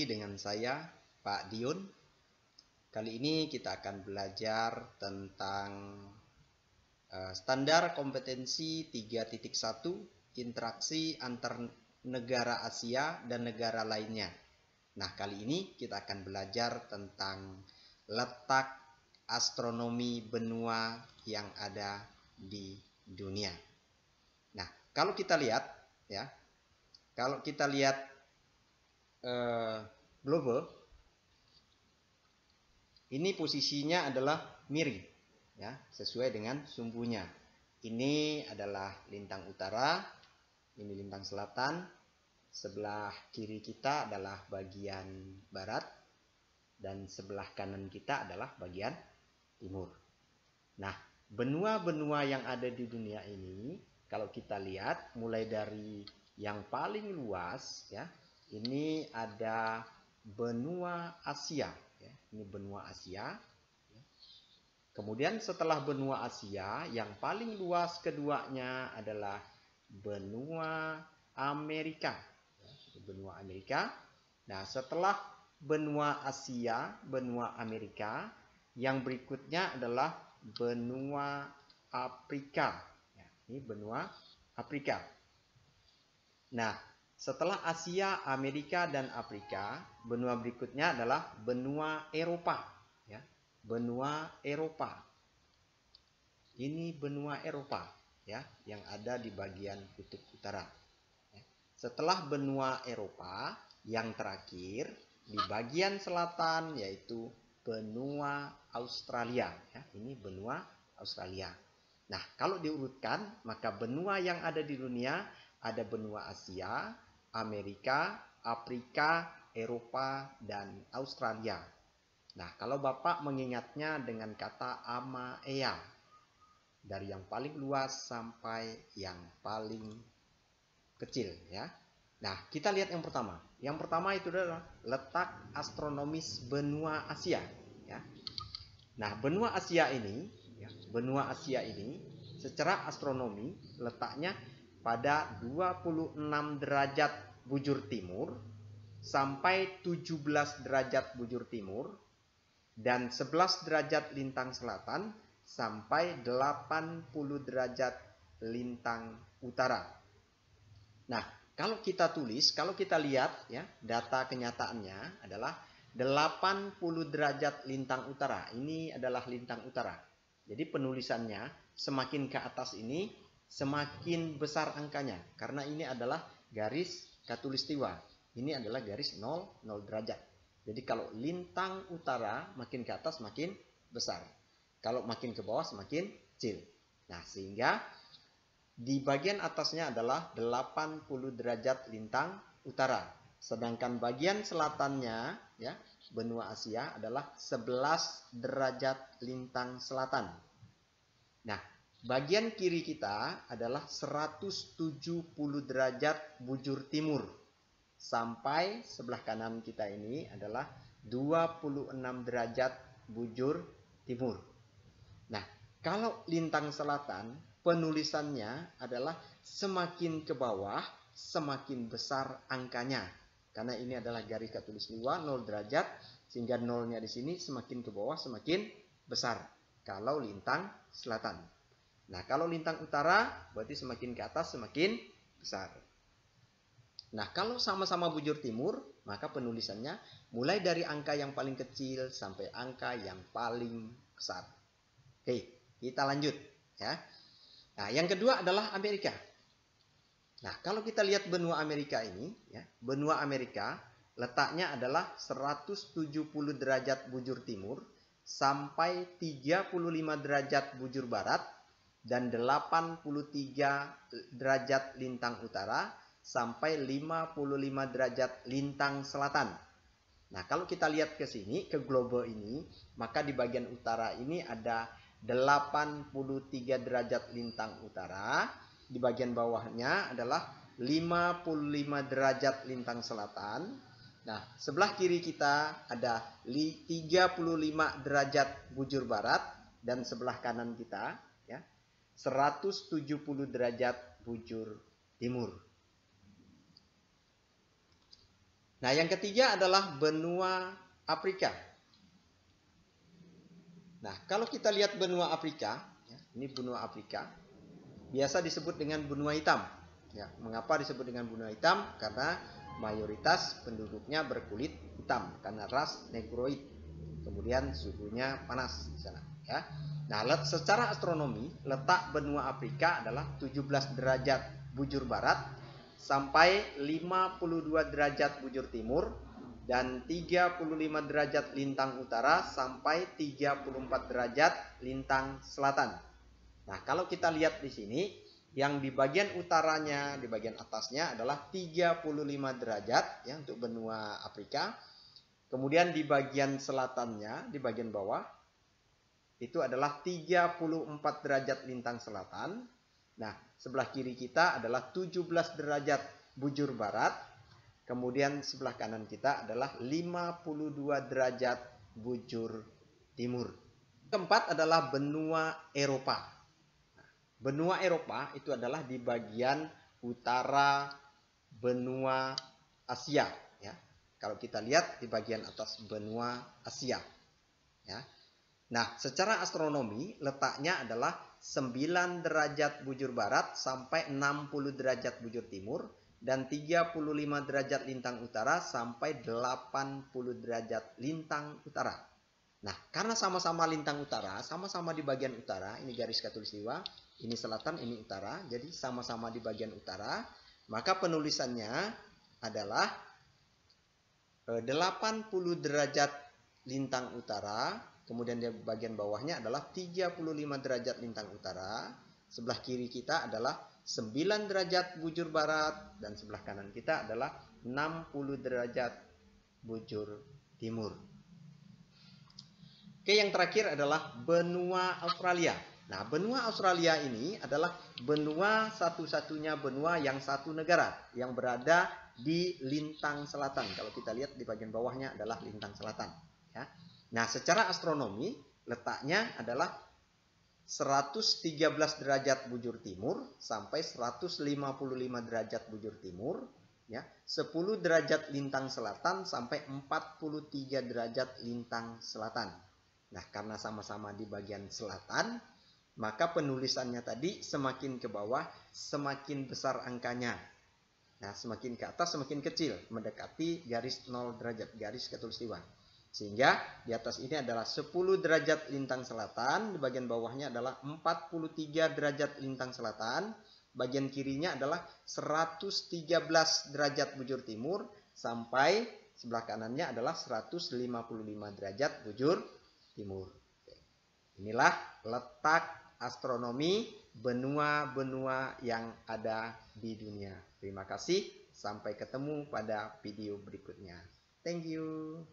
lagi dengan saya, Pak Dion. Kali ini kita akan belajar tentang standar kompetensi 3.1 interaksi antar negara Asia dan negara lainnya. Nah, kali ini kita akan belajar tentang letak astronomi benua yang ada di dunia. Nah, kalau kita lihat ya, global ini posisinya adalah miring ya, sesuai dengan sumbunya. Ini adalah lintang utara, ini lintang selatan, sebelah kiri kita adalah bagian barat, dan sebelah kanan kita adalah bagian timur. Nah, benua-benua yang ada di dunia ini, kalau kita lihat mulai dari yang paling luas ya, ini ada benua Asia ya. Ini benua Asia. Kemudian setelah benua Asia, yang paling luas keduanya adalah benua Amerika. Benua Amerika. Nah, setelah benua Asia, benua Amerika, yang berikutnya adalah benua Afrika. Ini benua Afrika. Nah, setelah Asia, Amerika, dan Afrika, benua berikutnya adalah benua Eropa. Ya, benua Eropa. Ini benua Eropa, ya, yang ada di bagian kutub utara. Setelah benua Eropa, yang terakhir di bagian selatan yaitu benua Australia. Ya, ini benua Australia. Nah, kalau diurutkan, maka benua yang ada di dunia ada benua Asia, Amerika, Afrika, Eropa, dan Australia. Nah, kalau Bapak mengingatnya dengan kata AMAEA, dari yang paling luas sampai yang paling kecil ya. Nah, kita lihat yang pertama. Yang pertama itu adalah letak astronomis benua Asia ya. Nah, benua Asia ini secara astronomi letaknya pada 26 derajat bujur timur sampai 17 derajat bujur timur dan 11 derajat lintang selatan sampai 80 derajat lintang utara. Nah, kalau kita lihat ya, data kenyataannya adalah 80 derajat lintang utara. Ini adalah lintang utara. Jadi penulisannya semakin ke atas ini semakin besar angkanya, karena ini adalah garis khatulistiwa. Ini adalah garis 0 derajat. Jadi kalau lintang utara makin ke atas makin besar. Kalau makin ke bawah semakin kecil. Nah, sehingga di bagian atasnya adalah 80 derajat lintang utara. Sedangkan bagian selatannya ya, benua Asia adalah 11 derajat lintang selatan. Nah, bagian kiri kita adalah 170 derajat bujur timur. Sampai sebelah kanan kita ini adalah 26 derajat bujur timur. Nah, kalau lintang selatan, penulisannya adalah semakin ke bawah, semakin besar angkanya. Karena ini adalah garis khatulistiwa 0 derajat, sehingga nolnya di sini semakin ke bawah, semakin besar. Kalau lintang selatan. Nah, kalau lintang utara berarti semakin ke atas semakin besar. Nah, kalau sama-sama bujur timur, maka penulisannya mulai dari angka yang paling kecil sampai angka yang paling besar. Oke, kita lanjut ya. Nah, yang kedua adalah Amerika. Nah, kalau kita lihat benua Amerika ini ya, benua Amerika letaknya adalah 170 derajat bujur timur sampai 35 derajat bujur barat dan 83 derajat lintang utara sampai 55 derajat lintang selatan. Nah, kalau kita lihat ke sini, ke global ini, maka di bagian utara ini ada 83 derajat lintang utara, di bagian bawahnya adalah 55 derajat lintang selatan. Nah, sebelah kiri kita ada 35 derajat bujur barat dan sebelah kanan kita ya 170 derajat bujur timur. Nah, yang ketiga adalah benua Afrika. Nah, kalau kita lihat benua Afrika, ini benua Afrika, biasa disebut dengan benua hitam. Ya, mengapa disebut dengan benua hitam? Karena mayoritas penduduknya berkulit hitam karena ras negroid. Kemudian suhunya panas di sana. Ya. Nah, secara astronomi letak benua Afrika adalah 17 derajat bujur barat sampai 52 derajat bujur timur dan 35 derajat lintang utara sampai 34 derajat lintang selatan. Nah, kalau kita lihat di sini, yang di bagian utaranya, di bagian atasnya adalah 35 derajat ya untuk benua Afrika. Kemudian di bagian selatannya, di bagian bawah, itu adalah 34 derajat lintang selatan. Nah, sebelah kiri kita adalah 17 derajat bujur barat. Kemudian sebelah kanan kita adalah 52 derajat bujur timur. Keempat adalah benua Eropa. Benua Eropa itu adalah di bagian utara benua Asia. Ya. Kalau kita lihat di bagian atas benua Asia. Ya. Nah, secara astronomi letaknya adalah 9 derajat bujur barat sampai 60 derajat bujur timur dan 35 derajat lintang utara sampai 80 derajat lintang utara. Nah, karena sama-sama lintang utara, sama-sama di bagian utara, ini garis khatulistiwa, ini selatan, ini utara, jadi sama-sama di bagian utara, maka penulisannya adalah 80 derajat lintang utara, kemudian di bagian bawahnya adalah 35 derajat lintang utara, sebelah kiri kita adalah 9 derajat bujur barat, dan sebelah kanan kita adalah 60 derajat bujur timur. Oke, yang terakhir adalah benua Australia. Nah, benua Australia ini adalah benua satu-satunya benua yang satu negara yang berada di lintang selatan. Kalau kita lihat di bagian bawahnya adalah lintang selatan. Ya. Nah, secara astronomi letaknya adalah 113 derajat bujur timur sampai 155 derajat bujur timur, ya, 10 derajat lintang selatan sampai 43 derajat lintang selatan. Nah, karena sama-sama di bagian selatan, maka penulisannya tadi semakin ke bawah semakin besar angkanya. Nah, semakin ke atas semakin kecil, mendekati garis 0 derajat, garis khatulistiwa. Sehingga di atas ini adalah 10 derajat lintang selatan, di bagian bawahnya adalah 43 derajat lintang selatan, bagian kirinya adalah 113 derajat bujur timur, sampai sebelah kanannya adalah 155 derajat bujur timur. Inilah letak astronomi benua-benua yang ada di dunia. Terima kasih, sampai ketemu pada video berikutnya. Thank you.